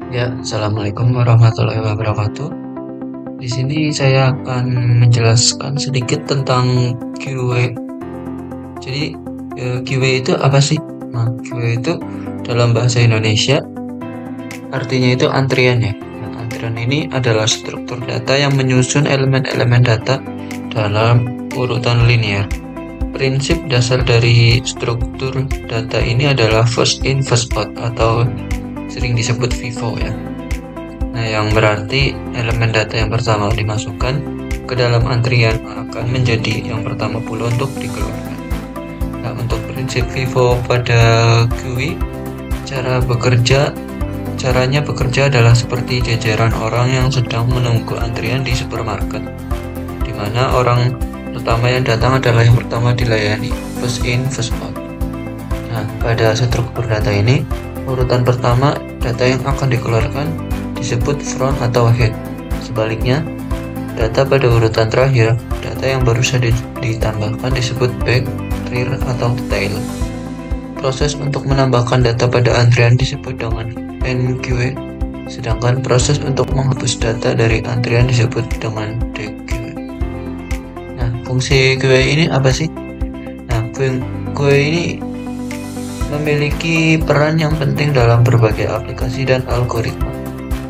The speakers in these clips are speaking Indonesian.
Ya, Assalamualaikum warahmatullahi wabarakatuh. Di sini saya akan menjelaskan sedikit tentang QA. Jadi, QA itu apa sih? Nah, QA itu dalam bahasa Indonesia artinya itu antrian ya. Nah, antrian ini adalah struktur data yang menyusun elemen-elemen data dalam urutan linear. Prinsip dasar dari struktur data ini adalah first in, first out atau sering disebut FIFO ya. Nah, yang berarti elemen data yang pertama dimasukkan ke dalam antrian akan menjadi yang pertama pula untuk dikeluarkan. Nah, untuk prinsip FIFO pada QI, caranya bekerja adalah seperti jajaran orang yang sedang menunggu antrian di supermarket, di mana orang pertama yang datang adalah yang pertama dilayani, first in, first out. Nah, pada struktur data ini, urutan pertama data yang akan dikeluarkan disebut front atau head. Sebaliknya, data pada urutan terakhir, data yang baru saja ditambahkan disebut back, rear, atau tail. Proses untuk menambahkan data pada antrian disebut dengan NQA, sedangkan proses untuk menghapus data dari antrian disebut dengan DQA. Nah, fungsi QA ini apa sih? Nah, QA ini memiliki peran yang penting dalam berbagai aplikasi dan algoritma.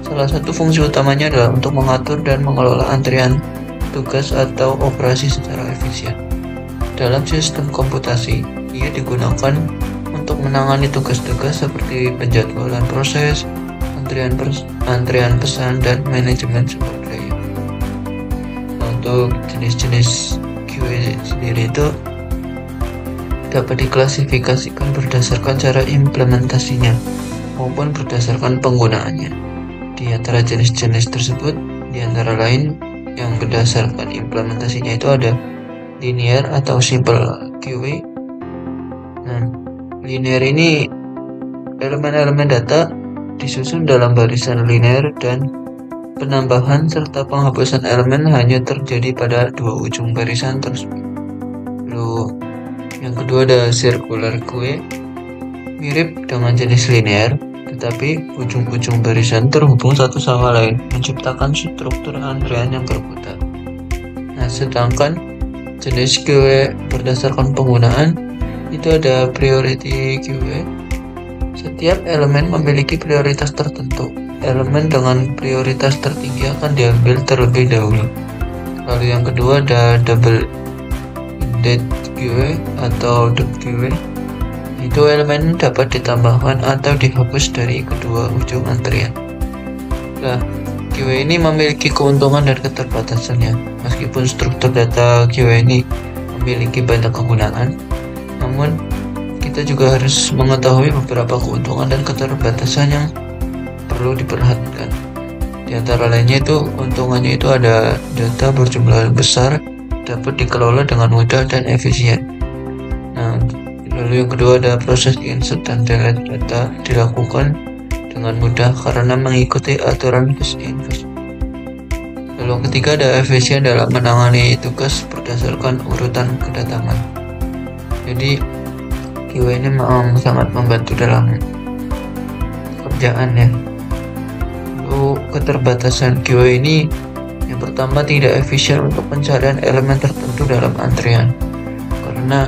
Salah satu fungsi utamanya adalah untuk mengatur dan mengelola antrian tugas atau operasi secara efisien. Dalam sistem komputasi, ia digunakan untuk menangani tugas-tugas seperti penjadwalan proses, antrian pesan, dan manajemen sumber daya. Untuk jenis-jenis QA sendiri itu dapat diklasifikasikan berdasarkan cara implementasinya maupun berdasarkan penggunaannya. Di antara jenis-jenis tersebut, di antara lain yang berdasarkan implementasinya itu ada linear atau simple QA. Nah, linear ini elemen-elemen data disusun dalam barisan linear dan penambahan serta penghapusan elemen hanya terjadi pada dua ujung barisan tersebut. Lalu yang kedua ada circular QA, mirip dengan jenis linear, tetapi ujung-ujung barisan terhubung satu sama lain, menciptakan struktur antrian yang berputar. Nah, sedangkan jenis QA berdasarkan penggunaan, itu ada priority QA. Setiap elemen memiliki prioritas tertentu. Elemen dengan prioritas tertinggi akan diambil terlebih dahulu. Lalu yang kedua ada double indent QA atau DQA. Itu elemen dapat ditambahkan atau dihapus dari kedua ujung antrian. Nah, QA ini memiliki keuntungan dan keterbatasannya. Meskipun struktur data QA ini memiliki banyak kegunaan, namun kita juga harus mengetahui beberapa keuntungan dan keterbatasan yang perlu diperhatikan. Di antara lainnya itu keuntungannya itu ada data berjumlah besar dapat dikelola dengan mudah dan efisien. Nah, lalu yang kedua ada proses insert dan delete data dilakukan dengan mudah karena mengikuti aturan first in first out. Lalu yang ketiga ada efisien dalam menangani tugas berdasarkan urutan kedatangan. Jadi QA ini memang sangat membantu dalam pekerjaan ya. Lalu keterbatasan QA ini yang pertama tidak efisien untuk pencarian elemen tertentu dalam antrian karena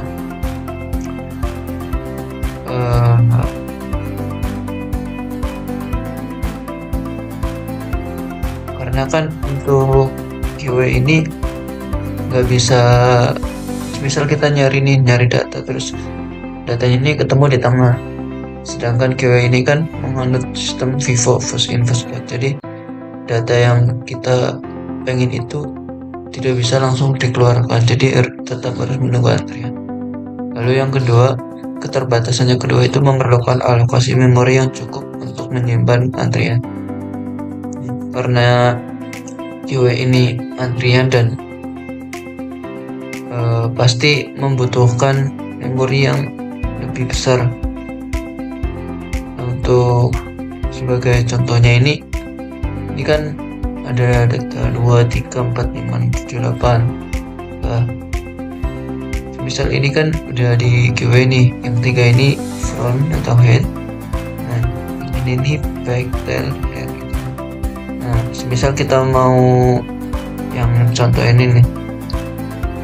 kan untuk QA ini nggak bisa, misal kita nyari data terus datanya ini ketemu di tengah, sedangkan QA ini kan menganut sistem FIFO first in first out. Jadi data yang kita pengen itu tidak bisa langsung dikeluarkan, jadi tetap harus menunggu antrian. Lalu yang kedua, keterbatasannya kedua itu memerlukan alokasi memori yang cukup untuk menyimpan antrian. Karena QA ini antrian dan pasti membutuhkan memori yang lebih besar. Untuk sebagai contohnya ini kan ada data 2, 3, 4, 5, 6, 7, 8. Nah, misal ini kan udah di QA nih, yang 3 ini front atau head. Nah, ini backtail hair. Nah, misal kita mau yang contoh ini nih,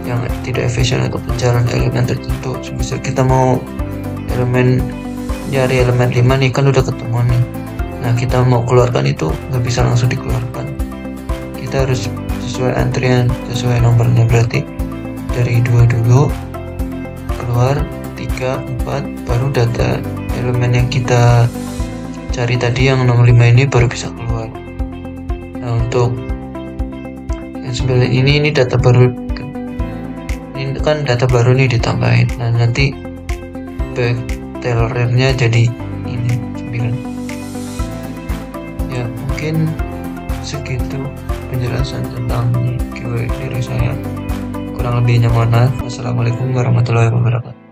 yang tidak efisien untuk pencarian elemen tertentu. Misal kita mau nyari elemen 5 nih, kan udah ketemu nih. Nah, kita mau keluarkan itu nggak bisa langsung dikeluarkan. Kita harus sesuai antrian, sesuai nomornya. Berarti dari 2 dulu, keluar 3, 4, baru data elemen yang kita cari tadi yang nomor 5 ini baru bisa keluar. Nah, untuk yang sebelah ini data baru, ini kan data baru nih ditambahin. Nah, nanti backtail rare-nya jadi ini 9. Ya, mungkin segitu penjelasan tentang giveaway dari saya. Kurang lebihnya mohon maaf. Wassalamualaikum warahmatullahi wabarakatuh.